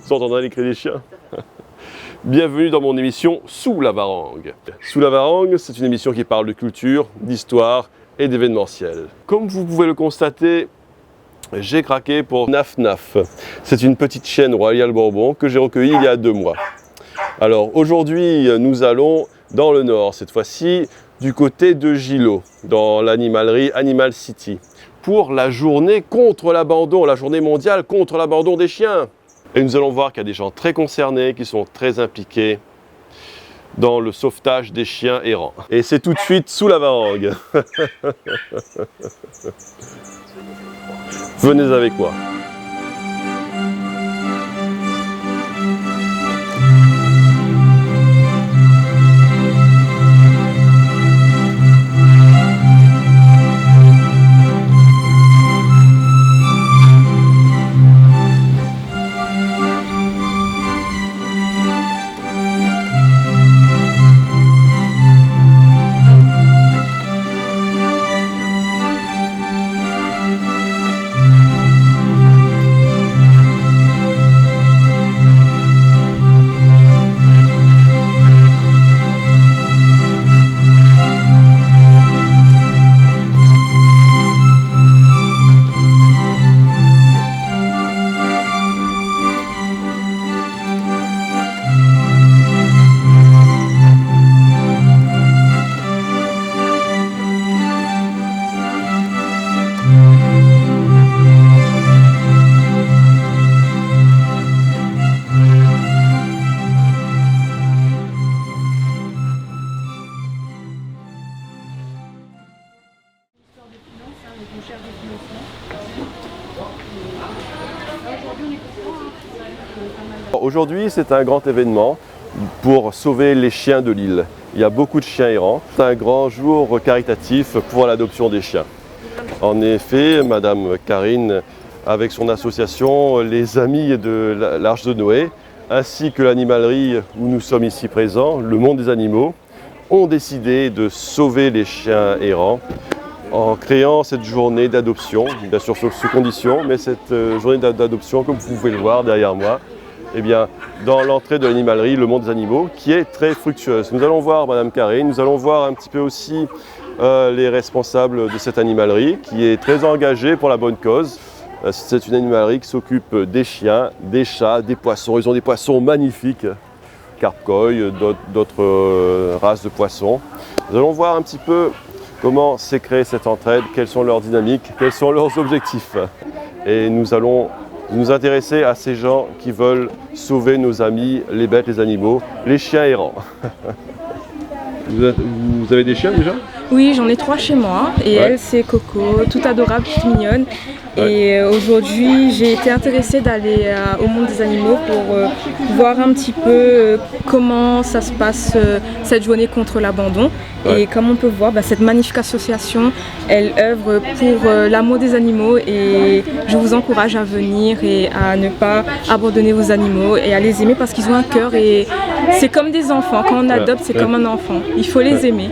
Vous entendrez les cris des chiens. Bienvenue dans mon émission Sous la Varangue. Sous la Varangue, c'est une émission qui parle de culture, d'histoire et d'événementiel. Comme vous pouvez le constater, j'ai craqué pour Naf Naf. C'est une petite chienne royale Bourbon que j'ai recueillie il y a 2 mois. Alors aujourd'hui, nous allons dans le nord, cette fois-ci du côté de Gillot, dans l'animalerie Animal City, pour la journée contre l'abandon, la journée mondiale contre l'abandon des chiens. Et nous allons voir qu'il y a des gens très concernés, qui sont très impliqués dans le sauvetage des chiens errants. Et c'est tout de suite Sous la Varangue. Venez avec moi. Aujourd'hui, c'est un grand événement pour sauver les chiens de l'île. Il y a beaucoup de chiens errants. C'est un grand jour caritatif pour l'adoption des chiens. En effet, Madame Karine, avec son association Les Amis de l'Arche de Noé, ainsi que l'animalerie où nous sommes ici présents, le Monde des Animaux, ont décidé de sauver les chiens errants en créant cette journée d'adoption, bien sûr sous condition, mais cette journée d'adoption, comme vous pouvez le voir derrière moi, eh bien, dans l'entrée de l'animalerie, le Monde des Animaux, qui est très fructueuse. Nous allons voir Madame Karine, nous allons voir un petit peu aussi les responsables de cette animalerie, qui est très engagée pour la bonne cause. C'est une animalerie qui s'occupe des chiens, des chats, des poissons. Ils ont des poissons magnifiques, carpe-koi, d'autres races de poissons. Nous allons voir un petit peu comment s'est créée cette entraide, quelles sont leurs dynamiques, quels sont leurs objectifs. Et nous allons nous intéresser à ces gens qui veulent sauver nos amis, les bêtes, les animaux, les chiens errants. Vous avez des chiens déjà ? Oui, j'en ai 3 chez moi et elle c'est Coco, toute adorable, toute mignonne. Et aujourd'hui j'ai été intéressée d'aller au Monde des Animaux pour voir un petit peu comment ça se passe cette journée contre l'abandon. Et comme on peut voir, cette magnifique association, elle œuvre pour l'amour des animaux et je vous encourage à venir et à ne pas abandonner vos animaux et à les aimer parce qu'ils ont un cœur et c'est comme des enfants. Quand on adopte, c'est comme un enfant. Il faut les aimer.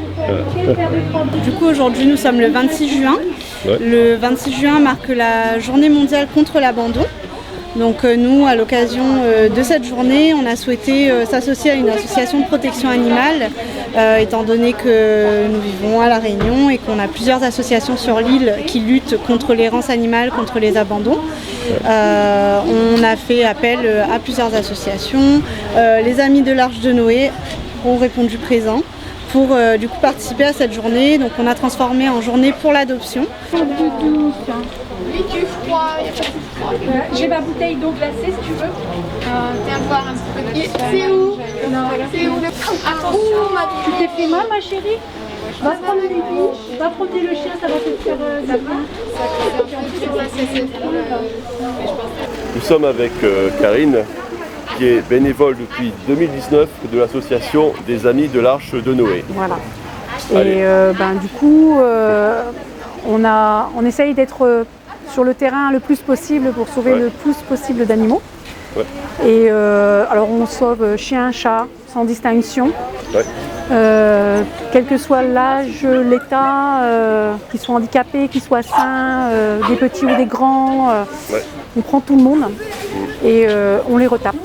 Du coup, aujourd'hui, nous sommes le 26 juin. Le 26 juin marque la journée mondiale contre l'abandon. Donc nous, à l'occasion de cette journée, on a souhaité s'associer à une association de protection animale, étant donné que nous vivons à La Réunion et qu'on a plusieurs associations sur l'île qui luttent contre l'errance animale, contre les abandons. On a fait appel à plusieurs associations. Les Amis de l'Arche de Noé ont répondu présent pour du coup participer à cette journée. Donc on a transformé en journée pour l'adoption. Oui, du froid, il n'y a pas de froid. J'ai ma bouteille d'eau glacée si tu veux. Viens boire un petit peu de C'est où? C'est où le... Attention, Tu t'es fait mal ma chérie? Va prendre le pipi, va promener le chien, ça va te faire Nous sommes avec Karine, qui est bénévole depuis 2019 de l'association des Amis de l'Arche de Noé. Voilà. Et du coup, on essaye d'être sur le terrain le plus possible pour sauver le plus possible d'animaux. Et alors on sauve chiens, chats, sans distinction. Quel que soit l'âge, l'état, qu'ils soient handicapés, qu'ils soient sains, des petits ou des grands. on prend tout le monde et on les retape.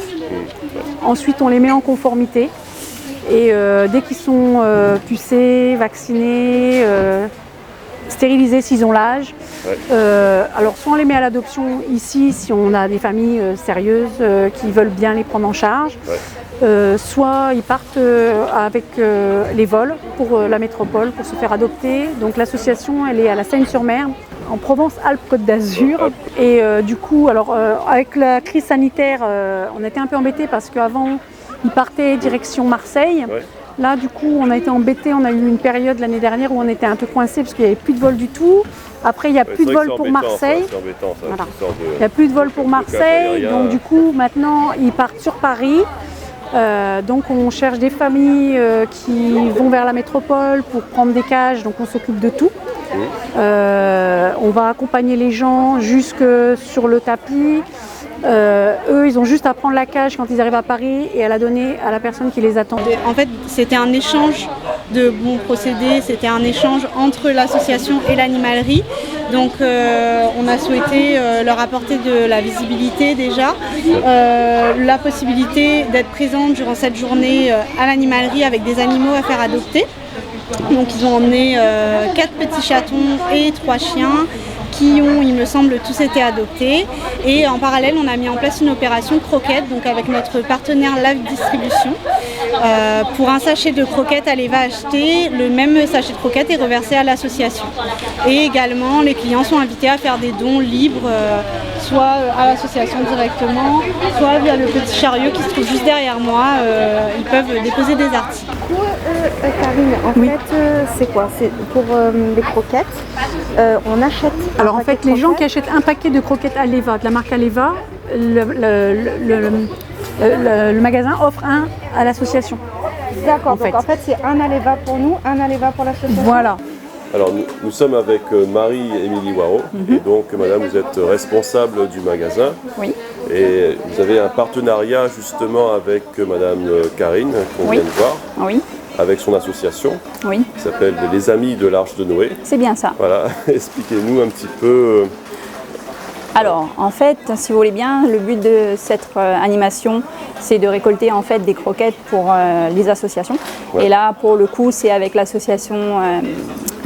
Ensuite, on les met en conformité et dès qu'ils sont pucés, vaccinés, stérilisés s'ils ont l'âge, alors soit on les met à l'adoption ici si on a des familles sérieuses qui veulent bien les prendre en charge, soit ils partent avec les vols pour la métropole pour se faire adopter. Donc l'association elle est à la Seine-sur-Mer, en Provence-Alpes-Côte d'Azur. Et du coup, alors avec la crise sanitaire, on était un peu embêtés parce qu'avant, ils partaient direction Marseille. Là, du coup, on a été embêtés. On a eu une période l'année dernière où on était un peu coincés parce qu'il n'y avait plus de vol du tout. Après, il n'y a plus de vol pour Marseille. Voilà. Il n'y a plus de vol pour Marseille. Donc, du coup, maintenant, ils partent sur Paris. Donc on cherche des familles qui vont vers la métropole pour prendre des cages, donc on s'occupe de tout. On va accompagner les gens jusque sur le tapis. Eux, ils ont juste à prendre la cage quand ils arrivent à Paris et à la donner à la personne qui les attend. En fait, c'était un échange de bons procédés, c'était un échange entre l'association et l'animalerie. Donc on a souhaité leur apporter de la visibilité déjà, la possibilité d'être présente durant cette journée à l'animalerie avec des animaux à faire adopter. Donc ils ont emmené 4 petits chatons et 3 chiens qui ont, il me semble, tous été adoptés. Et en parallèle, on a mis en place une opération croquette, donc avec notre partenaire Live Distribution. Pour un sachet de croquettes, elle va acheter, le même sachet de croquettes est reversé à l'association. Et également, les clients sont invités à faire des dons libres, soit à l'association directement, soit via le petit chariot qui se trouve juste derrière moi. Ils peuvent déposer des articles. Du coup, Karine, en fait, c'est quoi? C'est pour les croquettes, on achète. Alors en fait, les gens qui achètent un paquet de croquettes Aleva, de la marque Aleva, le magasin offre un à l'association. D'accord, donc en fait c'est un Aleva pour nous, un Aleva pour l'association. Voilà. Alors nous sommes avec Marie-Émilie Waro, et donc madame vous êtes responsable du magasin. Oui. Et vous avez un partenariat justement avec madame Karine, qu'on vient de voir. Oui. Avec son association, oui, qui s'appelle Les Amis de l'Arche de Noé. C'est bien ça. Voilà, expliquez-nous un petit peu. Alors, en fait, si vous voulez bien, le but de cette animation, c'est de récolter en fait des croquettes pour les associations. Et là, pour le coup, c'est avec l'association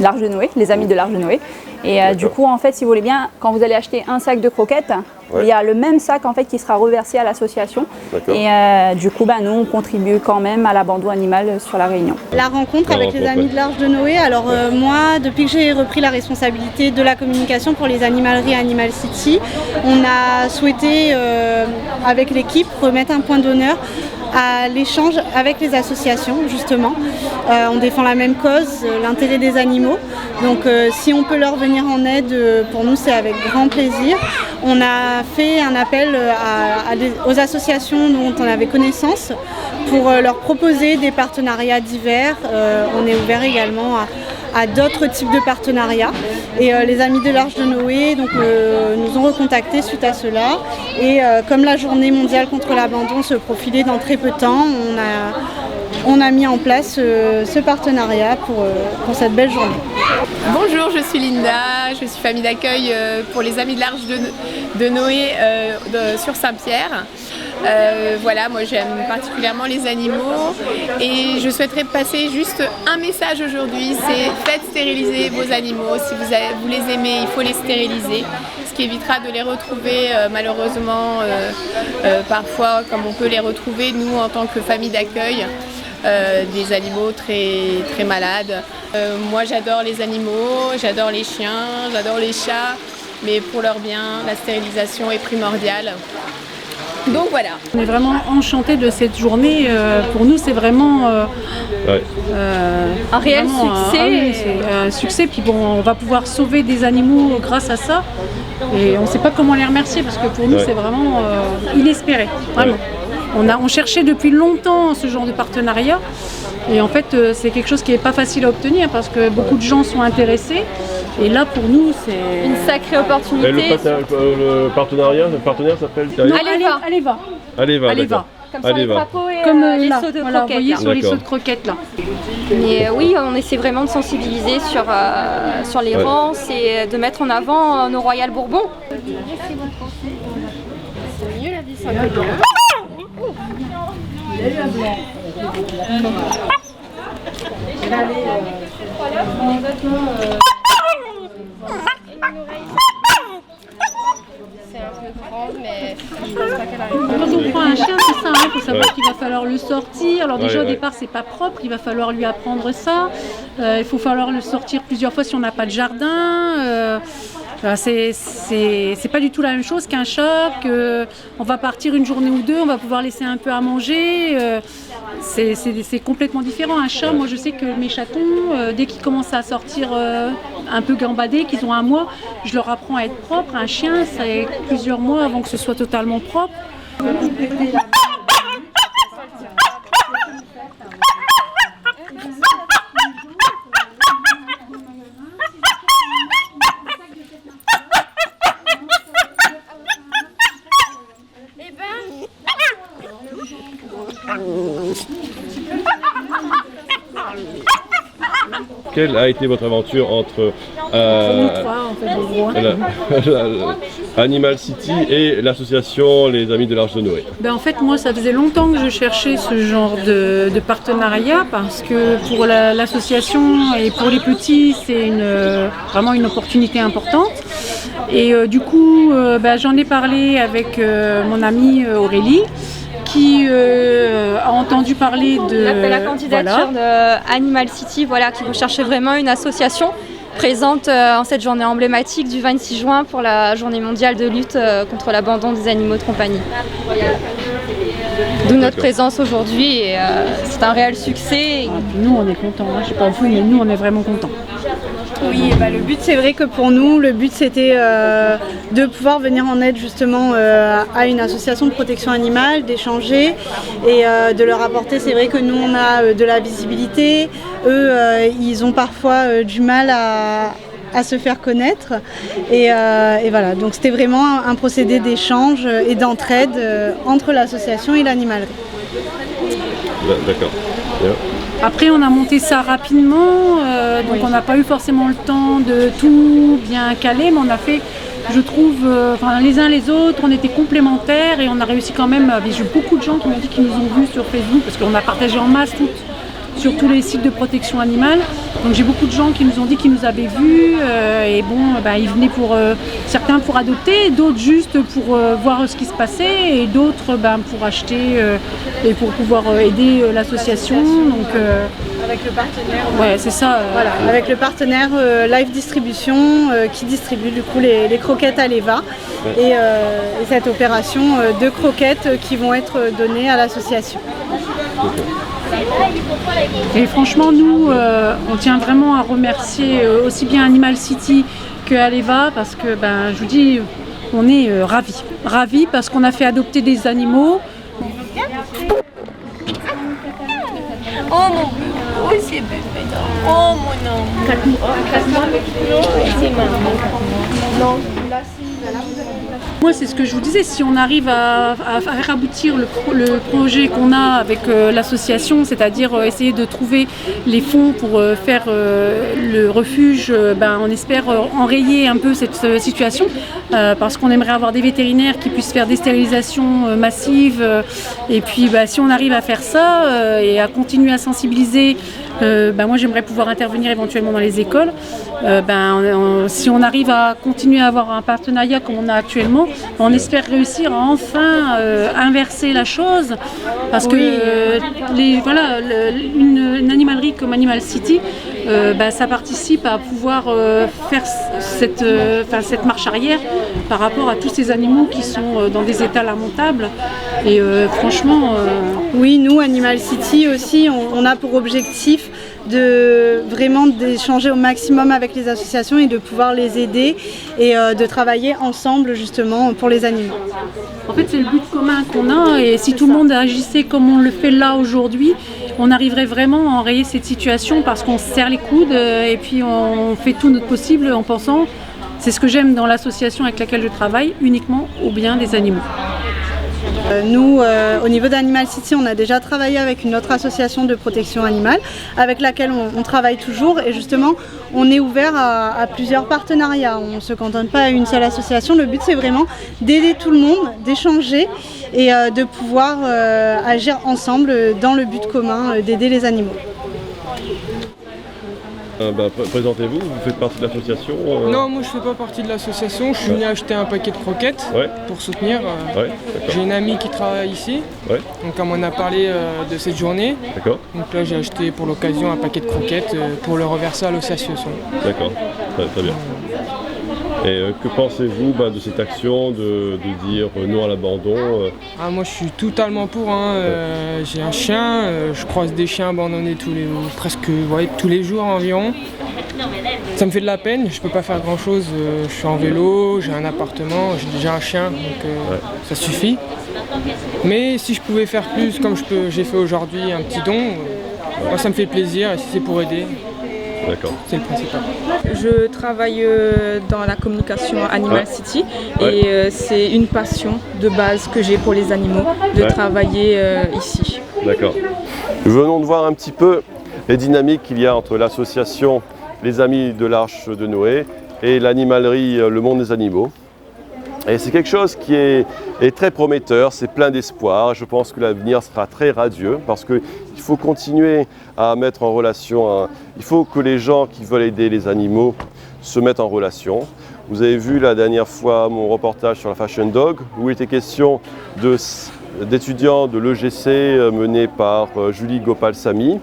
l'Arche de Noé, les Amis de l'Arche de Noé. Et du coup, en fait, si vous voulez bien, quand vous allez acheter un sac de croquettes, il y a le même sac en fait qui sera reversé à l'association. Et du coup, nous, on contribue quand même à l'abandon animal sur la Réunion. La rencontre avec les Amis de l'Arche de Noé. Alors moi, depuis que j'ai repris la responsabilité de la communication pour les animaleries Animal City, on a souhaité, avec l'équipe, remettre un point d'honneur à l'échange avec les associations justement. On défend la même cause, l'intérêt des animaux. Donc si on peut leur venir en aide, pour nous c'est avec grand plaisir. On a fait un appel aux associations dont on avait connaissance pour leur proposer des partenariats divers. On est ouvert également à d'autres types de partenariats. Et les Amis de l'Arche de Noé donc, nous ont recontactés suite à cela. Et comme la journée mondiale contre l'abandon se profilait dans très peu de temps, on a mis en place ce partenariat pour cette belle journée. Bonjour, je suis Linda, je suis famille d'accueil pour les Amis de l'Arche de Noé sur Saint-Pierre. Voilà, moi j'aime particulièrement les animaux et je souhaiterais passer juste un message aujourd'hui, c'est faites stériliser vos animaux. Si vous les aimez, il faut les stériliser, ce qui évitera de les retrouver malheureusement parfois comme on peut les retrouver nous en tant que famille d'accueil. Des animaux très, très malades. Moi j'adore les animaux, j'adore les chiens, j'adore les chats, mais pour leur bien, la stérilisation est primordiale. Donc voilà. On est vraiment enchantés de cette journée. Pour nous, c'est vraiment un réel succès. C'est un succès. Puis bon, on va pouvoir sauver des animaux grâce à ça. Et on ne sait pas comment les remercier parce que pour nous, c'est vraiment inespéré. Vraiment. On cherchait depuis longtemps ce genre de partenariat. Et en fait, c'est quelque chose qui n'est pas facile à obtenir parce que beaucoup de gens sont intéressés. Et là, pour nous, c'est une sacrée opportunité. Et le partenaire s'appelle Aleva. Aleva. comme sur les Aleva. drapeaux et Comme les là, seaux de voilà, vous croquettes. voyez là. sur les D'accord. seaux de croquettes là. Mais oui, on essaie vraiment de sensibiliser sur les Ouais. rances et de mettre en avant nos Royal Bourbon. Quand on prend un chien, c'est ça, il faut savoir qu'il va falloir le sortir. Alors déjà au départ c'est pas propre, il va falloir lui apprendre ça. Il faut falloir le sortir plusieurs fois si on n'a pas de jardin. C'est pas du tout la même chose qu'un chat, on va partir une journée ou deux, on va pouvoir laisser un peu à manger. C'est complètement différent. Un chat, moi je sais que mes chatons, dès qu'ils commencent à sortir un peu gambadés, qu'ils ont un mois, je leur apprends à être propre. Un chien, c'est plusieurs mois avant que ce soit totalement propre. Quelle a été votre aventure entre Animal City et l'association Les Amis de l'Arche de Noé? En fait, moi, ça faisait longtemps que je cherchais ce genre de partenariat parce que pour l'association et pour les petits, c'est vraiment une opportunité importante. Et du coup, j'en ai parlé avec mon amie Aurélie, qui a entendu parler de la candidature de Animal City, qui recherchait vraiment une association présente en cette journée emblématique du 26 juin pour la journée mondiale de lutte contre l'abandon des animaux de compagnie. D'où notre présence aujourd'hui et c'est un réel succès. Nous on est contents, je ne sais pas vous, mais nous on est vraiment contents. Oui, le but c'est vrai que pour nous, le but c'était de pouvoir venir en aide justement à une association de protection animale, d'échanger et de leur apporter, c'est vrai que nous on a de la visibilité, eux ils ont parfois du mal à se faire connaître et voilà, donc c'était vraiment un procédé d'échange et d'entraide entre l'association et l'animalerie. D'accord. Bien. Après, on a monté ça rapidement, donc on n'a pas eu forcément le temps de tout bien caler, mais on a fait, je trouve, les uns les autres, on était complémentaires et on a réussi quand même. J'ai eu beaucoup de gens qui m'ont dit qu'ils nous ont vus sur Facebook parce qu'on a partagé en masse sur tous les sites de protection animale. Donc j'ai beaucoup de gens qui nous ont dit qu'ils nous avaient vus et ils venaient certains pour adopter, d'autres juste pour voir ce qui se passait et d'autres pour acheter et pour pouvoir aider l'association. Donc avec le partenaire. Ouais, c'est ça. Voilà, avec le partenaire Live Distribution qui distribue du coup les croquettes Aleva et cette opération de croquettes qui vont être données à l'association. Et franchement, nous, on tient vraiment à remercier aussi bien Animal City que Aleva parce que, je vous dis, on est ravis. Ravis parce qu'on a fait adopter des animaux. Oh mon oh c'est bébé. Oh mon nom. Non. Moi, c'est ce que je vous disais, si on arrive à faire aboutir le projet qu'on a avec l'association, c'est-à-dire essayer de trouver les fonds pour faire le refuge, on espère enrayer un peu cette situation parce qu'on aimerait avoir des vétérinaires qui puissent faire des stérilisations massives et puis si on arrive à faire ça et à continuer à sensibiliser, moi j'aimerais pouvoir intervenir éventuellement dans les écoles. Si on arrive à continuer à avoir un partenariat comme on a actuellement, on espère réussir à enfin inverser la chose parce que une animalerie comme Animal City, ça participe à pouvoir faire cette marche arrière par rapport à tous ces animaux qui sont dans des états lamentables et franchement... Oui, nous, Animal City aussi, on a pour objectif d'échanger au maximum avec les associations et de pouvoir les aider et de travailler ensemble justement pour les animaux. En fait, c'est le but commun qu'on a et si tout le monde agissait comme on le fait là aujourd'hui, on arriverait vraiment à enrayer cette situation parce qu'on se serre les coudes et puis on fait tout notre possible en pensant, c'est ce que j'aime dans l'association avec laquelle je travaille, uniquement au bien des animaux. Nous, au niveau d'Animal City, on a déjà travaillé avec une autre association de protection animale avec laquelle on travaille toujours et justement on est ouvert à plusieurs partenariats. On ne se contente pas à une seule association. Le but c'est vraiment d'aider tout le monde, d'échanger et de pouvoir agir ensemble dans le but commun d'aider les animaux. Présentez-vous, vous faites partie de l'association Non, moi je fais pas partie de l'association, je suis venu acheter un paquet de croquettes pour soutenir. J'ai une amie qui travaille ici, donc elle m'en a parlé de cette journée. Donc là j'ai acheté pour l'occasion un paquet de croquettes pour le reverser à l'association. D'accord, très bien. Et que pensez-vous de cette action de dire non à l'abandon Moi je suis totalement pour, j'ai un chien, je croise des chiens abandonnés tous les jours environ. Ça me fait de la peine, je peux pas faire grand chose, je suis en vélo, j'ai un appartement, j'ai déjà un chien, donc ça suffit. Mais si je pouvais faire plus comme j'ai fait aujourd'hui, un petit don, moi ça me fait plaisir et si c'est pour aider. C'est le principal. Je travaille dans la communication Animal City et c'est une passion de base que j'ai pour les animaux de travailler ici. D'accord. Venons de voir un petit peu les dynamiques qu'il y a entre l'association Les Amis de l'Arche de Noé et l'animalerie Le Monde des Animaux. Et c'est quelque chose qui est très prometteur, c'est plein d'espoir. Je pense que l'avenir sera très radieux parce qu'il faut continuer à mettre en relation, il faut que les gens qui veulent aider les animaux se mettent en relation. Vous avez vu la dernière fois mon reportage sur la Fashion Dog où il était question d'étudiants de l'EGC menés par Julie Gopal-Samy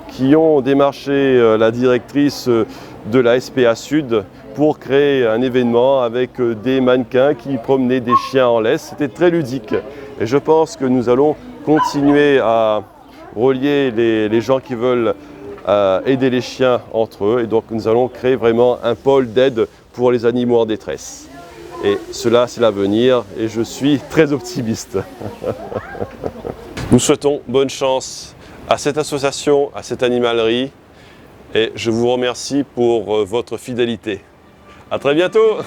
qui ont démarché la directrice de la SPA Sud pour créer un événement avec des mannequins qui promenaient des chiens en laisse. C'était très ludique et je pense que nous allons continuer à relier les gens qui veulent aider les chiens entre eux et donc nous allons créer vraiment un pôle d'aide pour les animaux en détresse. Et cela c'est l'avenir et je suis très optimiste. Nous souhaitons bonne chance à cette association, à cette animalerie et je vous remercie pour votre fidélité. À très bientôt.